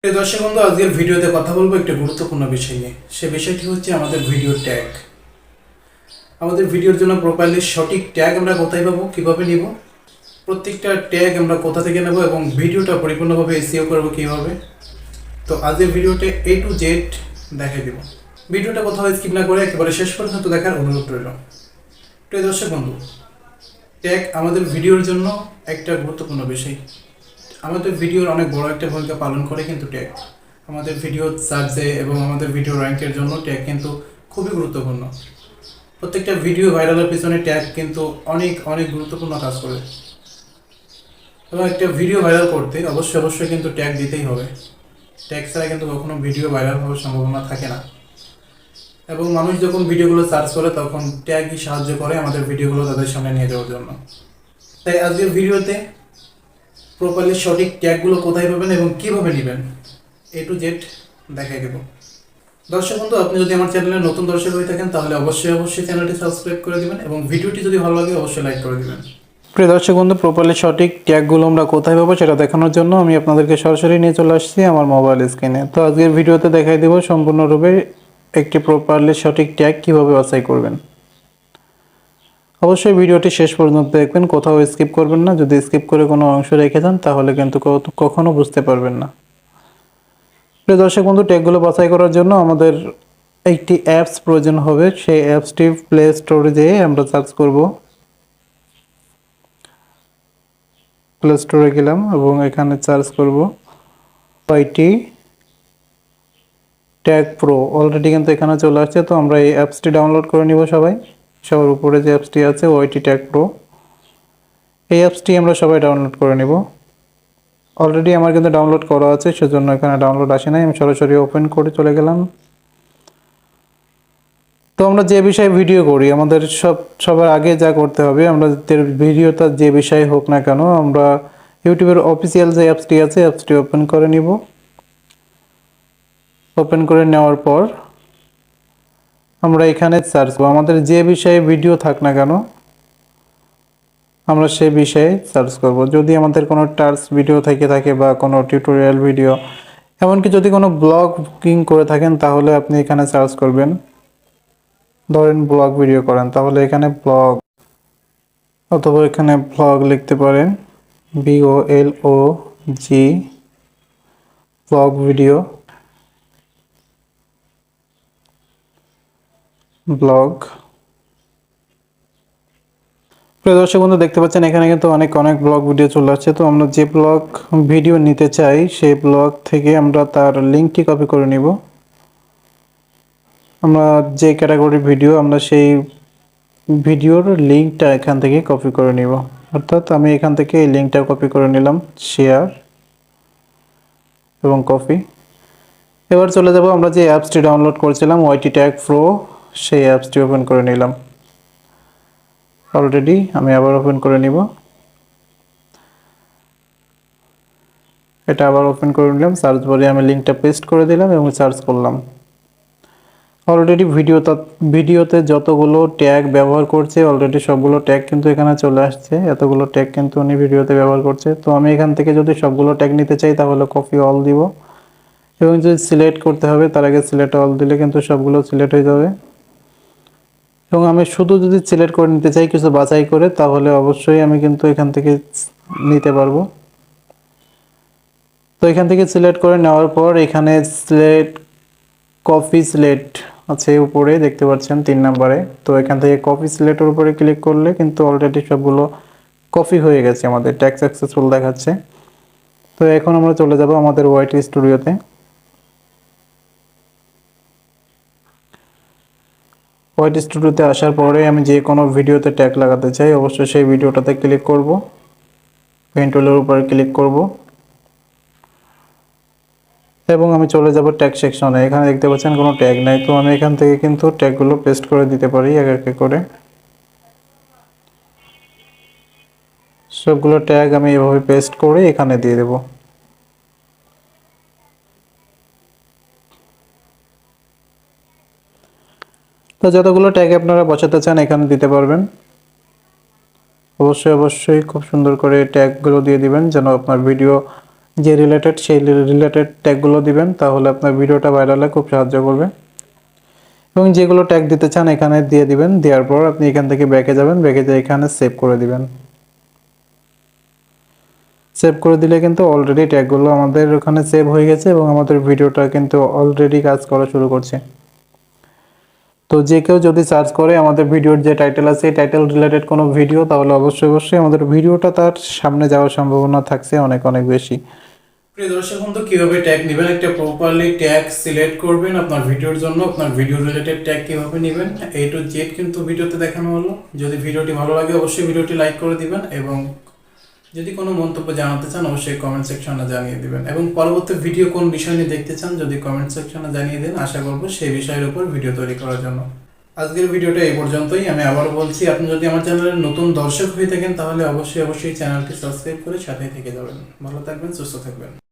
এই দর্শক বন্ধু, আজকের ভিডিওতে কথা বলবো একটা গুরুত্বপূর্ণ বিষয় নিয়ে। সে বিষয়টি হচ্ছে আমাদের ভিডিও ট্যাগ। আমাদের ভিডিওর জন্য প্রোফাইলের সঠিক ট্যাগ আমরা কোথায় পাবো, কিভাবে নিব, প্রত্যেকটা ট্যাগ আমরা কোথা থেকে নেব এবং ভিডিওটা পরিপূর্ণভাবে এসইও করব কিভাবে। তো আজকের ভিডিওতে A to Z দেখাই দেব। ভিডিওটা কোথাও স্কিপ না করে একেবারে শেষ পর্যন্ত দেখার অনুরোধ রইল। প্রিয় দর্শক বন্ধু, ট্যাগ আমাদের ভিডিওর জন্য একটা গুরুত্বপূর্ণ বিষয়। আমাদের ভিডিওর অনেক বড় একটা ভূমিকা পালন করে কিন্তু ট্যাগ। আমাদের ভিডিও সার্চে এবং আমাদের ভিডিও র্যাঙ্কের জন্য ট্যাগ কিন্তু খুবই গুরুত্বপূর্ণ। প্রত্যেকটা ভিডিও ভাইরালের পিছনে ট্যাগ কিন্তু অনেক অনেক গুরুত্বপূর্ণ কাজ করে। এবং একটা ভিডিও ভাইরাল করতে অবশ্যই কিন্তু ট্যাগ দিতেই হবে। ট্যাগ ছাড়া কিন্তু কখনো ভিডিও ভাইরাল হওয়ার সম্ভাবনা থাকে না। এবং মানুষ যখন ভিডিওগুলো সার্চ করে তখন ট্যাগই সাহায্য করে আমাদের ভিডিওগুলো তাদের সামনে নিয়ে যাওয়ার জন্য। তাই আজকের ভিডিওতে প্রপারলি সঠিক ট্যাগগুলো কোথায় পাবেন এবং কীভাবে নেবেন A to Z দেখাই দেব। দর্শক বন্ধু, আপনি যদি আমার চ্যানেলে নতুন দর্শক হয়ে থাকেন তাহলে অবশ্যই চ্যানেলটি সাবস্ক্রাইব করে দিবেন এবং ভিডিওটি যদি ভালো লাগে অবশ্যই লাইক করে দিবেন। প্রিয় দর্শক বন্ধু, প্রপারলি সঠিক ট্যাগগুলো আমরা কোথায় পাবো সেটা দেখানোর জন্য আমি আপনাদেরকে সরাসরি নিয়ে চলে আসছি আমার মোবাইল স্ক্রিনে। তো আজকের ভিডিওতে দেখাই দেব সম্পূর্ণরূপে একটি প্রপারলি সঠিক ট্যাগ কীভাবে বাছাই করবেন। অবশ্যই ভিডিওটি শেষ পর্যন্ত দেখবেন, কোথাও স্কিপ করবেন না। যদি স্কিপ করে কোনো অংশ রেখে যান তাহলে কিন্তু কখনো বুঝতে পারবেন না। প্রিয় দর্শক বন্ধু, ট্যাগগুলো বাছাই করার জন্য আমাদের একটি অ্যাপস প্রয়োজন হবে। সেই অ্যাপসটি প্লে স্টোরে যেয়ে আমরা সার্চ করব। প্লে স্টোরে গেলাম এবং এখানে সার্চ করব ওয়াইটি ট্যাগ প্রো। অলরেডি কিন্তু এখানে চলে আসছে। তো আমরা এই অ্যাপসটি ডাউনলোড করে নিব সবার উপরে যে অ্যাপসটি আছে ওয়াইটি ট্যাগ প্রো, এই অ্যাপসটি আমরা সবাই ডাউনলোড করে নিব। অলরেডি আমার কিন্তু ডাউনলোড করা আছে, সেজন্য এখানে ডাউনলোড আসে নাই। আমি সরাসরি ওপেন করে চলে গেলাম। তো আমরা যে বিষয়ে ভিডিও করি আমাদের সবার আগে যা করতে হবে, আমাদের ভিডিওটা যে বিষয় হোক না কেন, আমরা ইউটিউবের অফিসিয়াল যে অ্যাপসটি আছে অ্যাপসটি ওপেন করে নিব। ওপেন করে নেওয়ার পর আমরা এখানে সার্চ করব। আমাদের যে বিষয়ে ভিডিও থাক না কেন আমরা সেই বিষয়ে সার্চ করব। যদি আমাদের কোনো টাস্ক ভিডিও থেকে থাকে বা কোনো টিউটোরিয়াল ভিডিও, এমনকি যদি কোনো ব্লগিং করে থাকেন তাহলে আপনি এখানে সার্চ করবেন। ধরেন ব্লগ ভিডিও করেন তাহলে এখানে ব্লগ অথবা এখানে ব্লগ লিখতে পারেন, BOLOG ব্লগ ভিডিও ব্লগ। প্রিয় দর্শক বন্ধু, দেখতে পাচ্ছেন এখানে কিন্তু অনেক ব্লগ ভিডিও চলে আসছে। তো আমরা যে ব্লগ ভিডিও নিতে চাই সেই ব্লগ থেকে আমরা তার লিঙ্কটি কপি করে নিব। আমরা যে ক্যাটাগরির ভিডিও আমরা সেই ভিডিওর লিঙ্কটা এখান থেকে কপি করে নিব। অর্থাৎ আমি এখান থেকে এই লিঙ্কটা কপি করে নিলাম, শেয়ার এবং কপি। এবার চলে যাব আমরা যে অ্যাপসটি ডাউনলোড করেছিলাম ওয়াইটি ট্যাগ প্রো, সেই অ্যাপসটি ওপেন করে নিলাম। অলরেডি আমি আবার ওপেন করে নিব। এটা আবার ওপেন করে নিলাম। সার্চ বারে আমি লিঙ্কটা পেস্ট করে দিলাম এবং সার্চ করলাম। অলরেডি ভিডিওতে যতগুলো ট্যাগ ব্যবহার করছে অলরেডি সবগুলো ট্যাগ কিন্তু এখানে চলে আসছে। এতগুলো ট্যাগ কিন্তু উনি ভিডিওতে ব্যবহার করছে। তো আমি এখান থেকে যদি সবগুলো ট্যাগ নিতে চাই তাহলে কপি অল দিব এবং যদি সিলেক্ট করতে হবে তার আগে সিলেক্ট অল দিলে কিন্তু সবগুলো সিলেক্ট হয়ে যাবে। এবং আমি শুধু যদি সিলেক্ট করে নিতে চাই কিছু বাছাই করে তাহলে অবশ্যই আমি কিন্তু এখান থেকে নিতে পারবো। তো এখান থেকে সিলেক্ট করে নেওয়ার পর এখানে কপি সিলেক্ট আছে, উপরে দেখতে পাচ্ছেন 3 নম্বরে। তো এখান থেকে কপি সিলেক্টের উপরে ক্লিক করলে কিন্তু অলরেডি সবগুলো কপি হয়ে গেছে, আমাদের ট্যাগ সাকসেসফুল দেখাচ্ছে। তো এখন আমরা চলে যাব আমাদের ওয়াইটি স্টুডিওতে। ওয়াইটি স্টুডিওতে আসার পরে আমি যে কোনো ভিডিওতে ট্যাগ লাগাতে চাই অবশ্যই সেই ভিডিওটাতে ক্লিক করব, পেন টুলের উপরে ক্লিক করব এবং আমি চলে যাব ট্যাগ সেকশনে। এখানে দেখতে পাচ্ছেন কোনো ট্যাগ নাই। তো আমি এখান থেকে কিন্তু ট্যাগগুলো পেস্ট করে দিতে পারি এক এক করে। সবগুলো ট্যাগ আমি এভাবে পেস্ট করে এখানে দিয়ে দেব। তো যতগুলো ট্যাগ আপনারা বসাতে চান এখানে দিতে পারবেন। অবশ্যই খুব সুন্দর করে ট্যাগগুলো দিয়ে দিবেন যেন আপনার ভিডিও যে রিলেটেড সেই রিলেটেড ট্যাগগুলো দিবেন, তাহলে আপনার ভিডিওটা ভাইরালে খুব সাহায্য করবে। এবং যেগুলো ট্যাগ দিতে চান এখানে দিয়ে দিবেন। দেওয়ার পর আপনি এখান থেকে ব্যাকে যাবেন, ব্যাকে যেয়ে এখানে সেভ করে দিবেন। সেভ করে দিলে কিন্তু অলরেডি ট্যাগগুলো আমাদের ওখানে সেভ হয়ে গেছে এবং আমাদের ভিডিওটা কিন্তু অলরেডি কাজ করা শুরু করছে। তো যে কেউ যদি সার্চ করে আমাদের ভিডিওর যে টাইটেল আছে এই টাইটেল রিলেটেড কোনো ভিডিও, তাহলে অবশ্যই আমাদের ভিডিওটা তার সামনে যাওয়ার সম্ভাবনা থাকছে অনেক অনেক বেশি। প্রিয় দর্শক বন্ধু, কিভাবে ট্যাগ নেবেন, একটা প্রপারলি ট্যাগ সিলেক্ট করবেন আপনার ভিডিওর জন্য। আপনার ভিডিও রিলেটেড ট্যাগ কিভাবে নেবেন A to Z কিন্তু ভিডিওতে দেখানো হলো। যদি ভিডিওটি ভালো লাগে অবশ্যই ভিডিওটি লাইক করে দিবেন এবং যদি কোনো মন্তব্য জানাতে চান অবশ্যই কমেন্ট সেকশনে জানিয়ে দিবেন। এবং পরবর্তী ভিডিও কোন বিষয় নিয়ে দেখতে চান যদি কমেন্ট সেকশনে জানিয়ে দেন, আশা করব সেই বিষয়ের উপর ভিডিও তৈরি করার জন্য। আজকের ভিডিওটা এই পর্যন্তই। আমি আবারও বলছি, আপনি যদি আমার চ্যানেলের নতুন দর্শক হয়ে থাকেন তাহলে অবশ্যই চ্যানেলটি সাবস্ক্রাইব করে সাথে থেকে যাবেন। ভালো থাকবেন, সুস্থ থাকবেন।